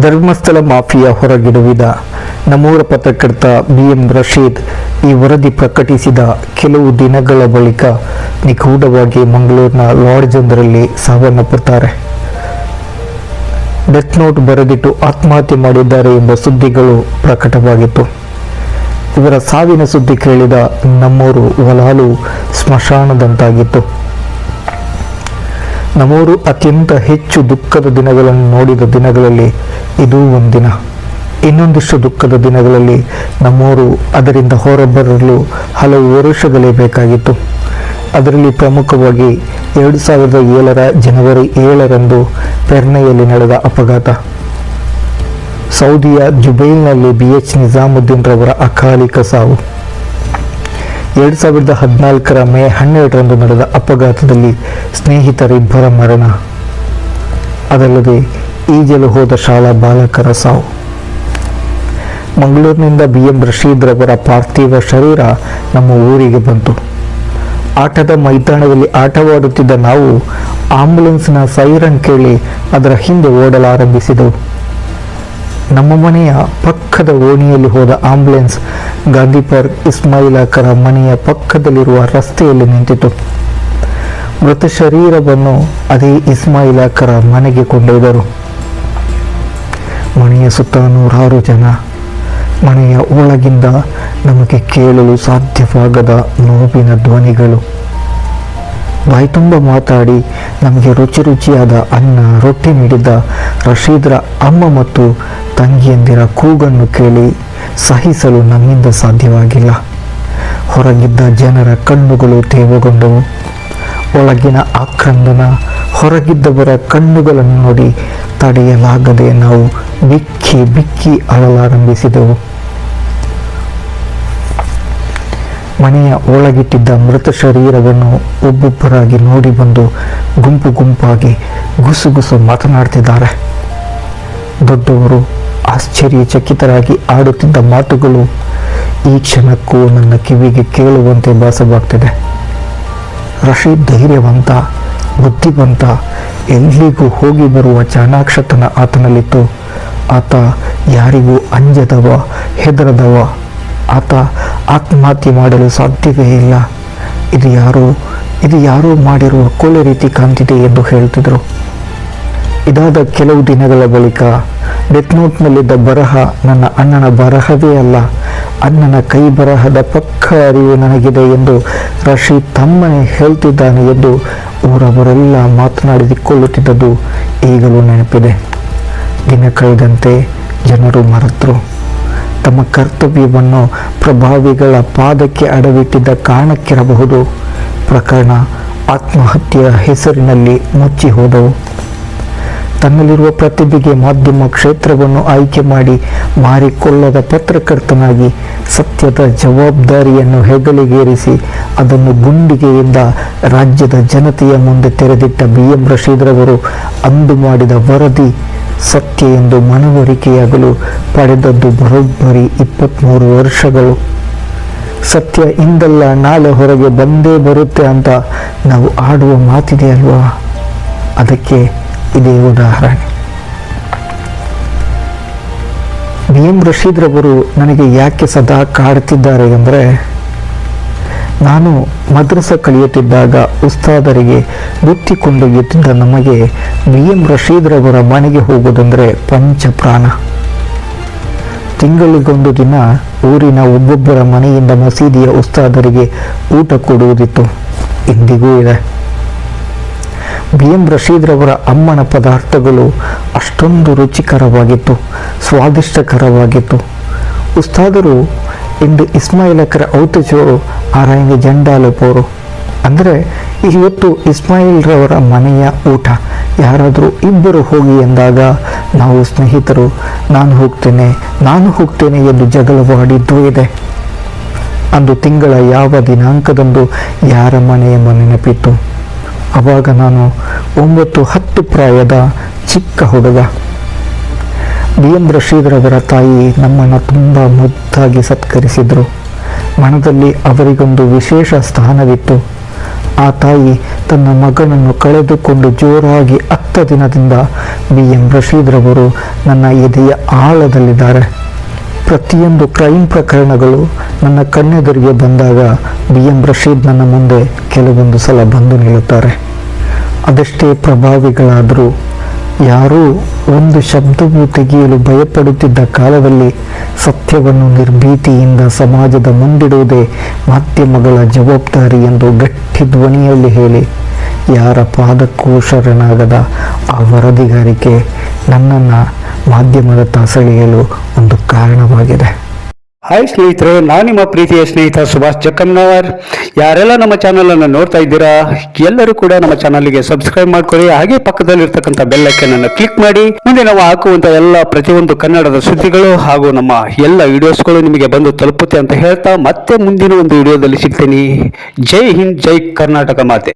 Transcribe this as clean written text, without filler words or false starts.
Dharmasthala mafia ಹೊರಗಿಡುವಿದ ನಮ್ಮೂರ ಪತ್ರಕರ್ತ BM Rashid ಈ ವರದಿ ಪ್ರಕಟಿಸಿದ ಕೆಲವು ದಿನಗಳ ಬಳಿಕ ನಿಗೂಢವಾಗಿ ಮಂಗಳೂರಿನ ಲಾಡ್ಜೊಂದರಲ್ಲಿ ಸಾವನ್ನಪ್ಪುತ್ತಾರೆ. ಡೆತ್ ನೋಟ್ ಬರೆದಿಟ್ಟು ಆತ್ಮಹತ್ಯೆ ಮಾಡಿದ್ದಾರೆ ಎಂಬ ಸುದ್ದಿಗಳು ಪ್ರಕಟವಾಗಿತ್ತು. ಇವರ ಸಾವಿನ ಸುದ್ದಿ ಕೇಳಿದ ನಮ್ಮೂರು ವಲಾಲು ಸ್ಮಶಾನದಂತಾಗಿತ್ತು. ನಮ್ಮೂರು ಅತ್ಯಂತ ಹೆಚ್ಚು ದುಃಖದ ದಿನಗಳನ್ನು ನೋಡಿದ ದಿನಗಳಲ್ಲಿ ಇದೂ ಒಂದಿನ. ಇನ್ನೊಂದಿಷ್ಟು ದುಃಖದ ದಿನಗಳಲ್ಲಿ ನಮ್ಮೂರು ಅದರಿಂದ ಹೊರಬರಲು ಹಲವು ವರುಷಗಳೇ ಬೇಕಾಗಿತ್ತು. ಅದರಲ್ಲಿ ಪ್ರಮುಖವಾಗಿ 2007 ಜನವರಿ 7ರಂದು ಪೆರ್ನೆಯಲ್ಲಿ ನಡೆದ ಅಪಘಾತ. ಸೌದಿಯ ಜುಬೈಲ್ನಲ್ಲಿ BH ನಿಜಾಮುದ್ದೀನ್ ರವರ ಅಕಾಲಿಕ ಸಾವು. 2014 ಮೇ 12ರಂದು ನಡೆದ ಅಪಘಾತದಲ್ಲಿ ಸ್ನೇಹಿತರಿಬ್ಬರ ಮರಣ. ಅದಲ್ಲದೆ ಈಜಲು ಹೋದ ಶಾಲಾ ಬಾಲಕರ ಸಾವು. ಮಂಗಳೂರಿನಿಂದ BM ರಶೀದ್ ರವರ ಪಾರ್ಥಿವ ಶರೀರ ನಮ್ಮ ಊರಿಗೆ ಬಂತು. ಆಟದ ಮೈದಾನದಲ್ಲಿ ಆಟವಾಡುತ್ತಿದ್ದ ನಾವು ಆಂಬ್ಯುಲೆನ್ಸ್ನ ಸೈರನ್ ಕೇಳಿ ಅದರ ಹಿಂದೆ ಓಡಲಾರಂಭಿಸಿದೆವು. ನಮ್ಮ ಮನೆಯ ಪಕ್ಕದ ಓಣಿಯಲ್ಲಿ ಹೋದ ಆಂಬ್ಯುಲೆನ್ಸ್ ಗಾಂಧಿ ಪಾರ್ಕ್ ಇಸ್ಮಾಯಿಲಾಕರ ಮನೆಯ ಪಕ್ಕದಲ್ಲಿರುವ ರಸ್ತೆಯಲ್ಲಿ ನಿಂತಿತು. ಮೃತ ಶರೀರವನ್ನು ಅದೇ ಇಸ್ಮಾಯಿಲಾಕರ ಮನೆಗೆ ಕೊಂಡೊಯ್ದರು. ಮನೆಯ ಸುತ್ತ ನೂರಾರು ಜನ. ಮನೆಯ ಒಳಗಿಂದ ನಮಗೆ ಕೇಳಲು ಸಾಧ್ಯವಾಗದ ನೋವಿನ ಧ್ವನಿಗಳು. ಬಾಯ್ತುಂಬ ಮಾತಾಡಿ ನಮಗೆ ರುಚಿಯಾದ ಅನ್ನ ರೊಟ್ಟಿ ನೀಡಿದ್ದ ರಶೀದ್ರ ಅಮ್ಮ ಮತ್ತು ತಂಗಿಯಂದಿರ ಕೂಗನ್ನು ಕೇಳಿ ಸಹಿಸಲು ನಮ್ಮಿಂದ ಸಾಧ್ಯವಾಗಿಲ್ಲ. ಹೊರಗಿದ್ದ ಜನರ ಕಣ್ಣುಗಳು ತೇವಗೊಂಡವು. ಒಳಗಿನ ಆಕ್ರಂದನ ಹೊರಗಿದ್ದವರ ಕಣ್ಣುಗಳನ್ನು ನೋಡಿ ತಡೆಯಲಾಗದೆ ನಾವು ಬಿಕ್ಕಿ ಬಿಕ್ಕಿ ಅಳಲಾರಂಭಿಸಿದೆವು. ಮನೆಯ ಒಳಗಿಟ್ಟಿದ್ದ ಮೃತ ಶರೀರವನ್ನು ಒಬ್ಬೊಬ್ಬರಾಗಿ ನೋಡಿ ಬಂದು ಗುಂಪು ಗುಂಪಾಗಿ ಗುಸುಗುಸು ಮಾತನಾಡ್ತಿದ್ದಾರೆ. ದೊಡ್ಡವರು ಆಶ್ಚರ್ಯಚಕಿತರಾಗಿ ಆಡುತ್ತಿದ್ದ ಮಾತುಗಳು ಈ ಕ್ಷಣಕ್ಕೂ ನನ್ನ ಕಿವಿಗೆ ಕೇಳುವಂತೆ ಭಾಸವಾಗ್ತಿದೆ. ರಶೀದ್ ಧೈರ್ಯವಂತ, ಬುದ್ಧಿವಂತ, ಎಲ್ಲಿಗೂ ಹೋಗಿ ಬರುವ ಚಾಣಾಕ್ಷತನ ಆತನಲ್ಲಿತ್ತು. ಆತ ಯಾರಿಗೂ ಅಂಜದವ, ಹೆದರದವ. ಆತ ಆತ್ಮಹತ್ಯೆ ಮಾಡಲು ಸಾಧ್ಯವೇ ಇಲ್ಲ. ಇದು ಯಾರೋ ಮಾಡಿರುವ ಕೊಲೆ ರೀತಿ ಕಾಣ್ತಿದೆ ಎಂದು ಹೇಳ್ತಿದ್ರು. ಇದಾದ ಕೆಲವು ದಿನಗಳ ಬಳಿಕ ಡೆತ್ ನೋಟ್ನಲ್ಲಿದ್ದ ಬರಹ ನನ್ನ ಅಣ್ಣನ ಬರಹವೇ ಅಲ್ಲ, ಅಣ್ಣನ ಕೈ ಬರಹದ ಪಕ್ಕ ಅರಿವು ನನಗಿದೆ ಎಂದು ರಶೀದ್ ತಮ್ಮನೇ ಹೇಳ್ತಿದ್ದಾನೆ ಎಂದು ಊರವರೆಲ್ಲ ಮಾತನಾಡಿಕೊಳ್ಳುತ್ತಿದ್ದದ್ದು ಈಗಲೂ ನೆನಪಿದೆ. ದಿನ ಕಳೆದಂತೆ ಜನರು ಮರೆತರು. ತಮ್ಮ ಕರ್ತವ್ಯವನ್ನು ಪ್ರಭಾವಿಗಳ ಪಾದಕ್ಕೆ ಅಡವಿಟ್ಟಿದ್ದ ಕಾರಣಕ್ಕಿರಬಹುದು ಪ್ರಕರಣ ಆತ್ಮಹತ್ಯೆಯ ಹೆಸರಿನಲ್ಲಿ ಮುಚ್ಚಿ ಹೋದವು. ತನ್ನಲ್ಲಿರುವ ಪ್ರತಿಭೆಗೆ ಮಾಧ್ಯಮ ಕ್ಷೇತ್ರವನ್ನು ಆಯ್ಕೆ ಮಾಡಿ ಮಾರಿಕೊಳ್ಳದ ಪತ್ರಕರ್ತನಾಗಿ ಸತ್ಯದ ಜವಾಬ್ದಾರಿಯನ್ನು ಹೆಗಲಿಗೇರಿಸಿ ಅದನ್ನು ಗುಂಡಿಗೆಯಿಂದ ರಾಜ್ಯದ ಜನತೆಯ ಮುಂದೆ ತೆರೆದಿಟ್ಟ BM ರಶೀದ್ ರವರು ಅಂದು ಮಾಡಿದ ವರದಿ ಸತ್ಯ ಎಂದು ಮನವರಿಕೆಯಾಗಲು ಪಡೆದದ್ದು ಬರೋಬ್ಬರಿ 23 ವರ್ಷಗಳು. ಸತ್ಯ ಇಂದಲ್ಲ ನಾಳೆ ಹೊರಗೆ ಬಂದೇ ಬರುತ್ತೆ ಅಂತ ನಾವು ಆಡುವ ಮಾತಿದೆ ಅಲ್ವಾ, ಅದಕ್ಕೆ ಇದೇ ಉದಾಹರಣೆ. BM ರಶೀದ್ ರವರು ನನಗೆ ಯಾಕೆ ಸದಾ ಕಾಡುತ್ತಿದ್ದಾರೆ ಅಂದರೆ, ನಾನು ಮದ್ರಸ ಕಲಿಯುತ್ತಿದ್ದಾಗ ಉಸ್ತಾದರಿಗೆ ಬುತ್ತಿ ಕೊಂಡೊಯ್ಯುತ್ತಿದ್ದ ನಮಗೆ BM ರಶೀದ್ ರವರ ಮನೆಗೆ ಹೋಗುವುದಂದರೆ ಪಂಚಪ್ರಾಣ. ತಿಂಗಳಿಗೊಂದು ದಿನ ಊರಿನ ಒಬ್ಬೊಬ್ಬರ ಮನೆಯಿಂದ ಮಸೀದಿಯ ಉಸ್ತಾದರಿಗೆ ಊಟ ಕೊಡುವುದಿತ್ತು. ಇಂದಿಗೂ ಇದೆ. BM ರಶೀದ್ ರವರ ಅಮ್ಮನ ಪದಾರ್ಥಗಳು ಅಷ್ಟೊಂದು ರುಚಿಕರವಾಗಿತ್ತು, ಸ್ವಾದಿಷ್ಟಕರವಾಗಿತ್ತು. ಉಸ್ತಾದರು ಇಂದು ಇಸ್ಮಾಯಿಲಕರ ಔತಚೋ ಆರಾಯಂಗೆ ಜಂಡಾಲುಪೋರು ಅಂದರೆ ಇವತ್ತು ಇಸ್ಮಾಯಿಲ್ ರವರ ಮನೆಯ ಊಟ, ಯಾರಾದರೂ ಇಬ್ಬರು ಹೋಗಿ ಎಂದಾಗ ನಾವು ಸ್ನೇಹಿತರು ನಾನು ಹೋಗ್ತೇನೆ ಎಂದು ಜಗಳವಾಡಿದ್ದೂ ಇದೆ. ಅಂದು ತಿಂಗಳ ಯಾವ ದಿನಾಂಕದಂದು ಯಾರ ಮನೆಯೆಂಬ ನೆನಪಿತ್ತು. ಆವಾಗ ನಾನು 9-10 ಪ್ರಾಯದ ಚಿಕ್ಕ ಹುಡುಗ. BM ರಶೀದ್ ರವರ ತಾಯಿ ನಮ್ಮನ್ನು ತುಂಬ ಮುದ್ದಾಗಿ ಸತ್ಕರಿಸಿದರು. ಮನದಲ್ಲಿ ಅವರಿಗೊಂದು ವಿಶೇಷ ಸ್ಥಾನವಿತ್ತು. ಆ ತಾಯಿ ತನ್ನ ಮಗನನ್ನು ಕಳೆದುಕೊಂಡು ಜೋರಾಗಿ 10 ದಿನದಿಂದ BM ರಶೀದ್ರವರು ನನ್ನ ಎದೆಯ ಆಳದಲ್ಲಿದ್ದಾರೆ. ಪ್ರತಿಯೊಂದು ಕ್ರೈಮ್ ಪ್ರಕರಣಗಳು ನನ್ನ ಕಣ್ಣೆದುರಿಗೆ ಬಂದಾಗ BM ರಶೀದ್ ನನ್ನ ಮುಂದೆ ಕೆಲವೊಂದು ಸಲ ಬಂದು ನಿಲ್ಲುತ್ತಾರೆ. ಅದೆಷ್ಟೇ ಪ್ರಭಾವಿಗಳಾದರೂ ಯಾರೂ ಒಂದು ಶಬ್ದವೂ ತೆಗೆಯಲು ಭಯಪಡುತ್ತಿದ್ದ ಕಾಲದಲ್ಲಿ ಸತ್ಯವನ್ನು ನಿರ್ಭೀತಿಯಿಂದ ಸಮಾಜದ ಮುಂದಿಡುವುದೇ ಮಾಧ್ಯಮಗಳ ಜವಾಬ್ದಾರಿ ಎಂದು ಗಟ್ಟಿ ಧ್ವನಿಯಲ್ಲಿ ಹೇಳಿ ಯಾರ ಪಾದಕ್ಕೂ ಶರಣಾಗದ ಆ ವರದಿಗಾರಿಕೆ ನನ್ನನ್ನು ಮಾಧ್ಯಮದತ್ತ ಸೆಳೆಯಲು ಒಂದು ಕಾರಣವಾಗಿದೆ. ಹಾಯ್ ಸ್ನೇಹಿತರೆ, ನಾನು ನಿಮ್ಮ ಪ್ರೀತಿಯ ಸ್ನೇಹಿತ ಸುಭಾಷ್ ಜಕ್ಕಮ್ಮನವರ್. ಯಾರೆಲ್ಲ ನಮ್ಮ ಚಾನಲನ್ನು ನೋಡ್ತಾ ಇದ್ದೀರಾ ಎಲ್ಲರೂ ಕೂಡ ನಮ್ಮ ಚಾನಲ್ಗೆ ಸಬ್ಸ್ಕ್ರೈಬ್ ಮಾಡ್ಕೊಳ್ಳಿ. ಹಾಗೆ ಪಕ್ಕದಲ್ಲಿರ್ತಕ್ಕಂಥ ಬೆಲ್ ಐಕಾನ್ ಅನ್ನು ಕ್ಲಿಕ್ ಮಾಡಿ. ಮುಂದೆ ನಾವು ಹಾಕುವಂತ ಎಲ್ಲ ಪ್ರತಿಯೊಂದು ಕನ್ನಡದ ಸುದ್ದಿಗಳು ಹಾಗೂ ನಮ್ಮ ಎಲ್ಲ ವಿಡಿಯೋಸ್ಗಳು ನಿಮಗೆ ಬಂದು ತಲುಪುತ್ತೆ ಅಂತ ಹೇಳ್ತಾ ಮತ್ತೆ ಮುಂದಿನ ಒಂದು ವಿಡಿಯೋದಲ್ಲಿ ಸಿಗ್ತೀನಿ. ಜೈ ಹಿಂದ್, ಜೈ ಕರ್ನಾಟಕ ಮಾತೆ.